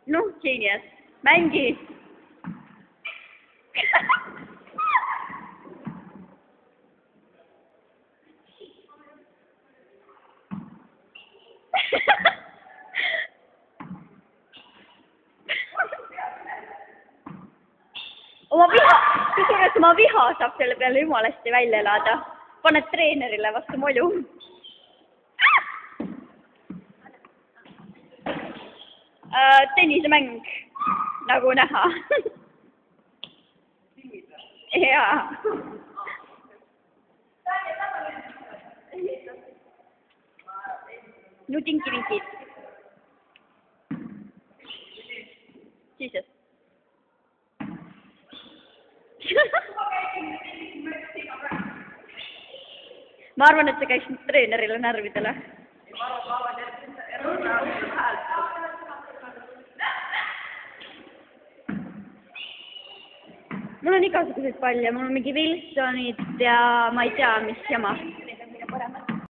noh, genius. Mängi. Kusjuures oma viha saab selle peale jumalasti välja elada. Paned treenerile vastu molju. Tennisemäng, nagu näha. Jaa. Nu tinki-vinkid. Jesus. Ma arvan, et see käiks treenerile närvidele. Mul on igasuguseid palle, mul on mingi Wilsonid ja ma ei tea, mis jama.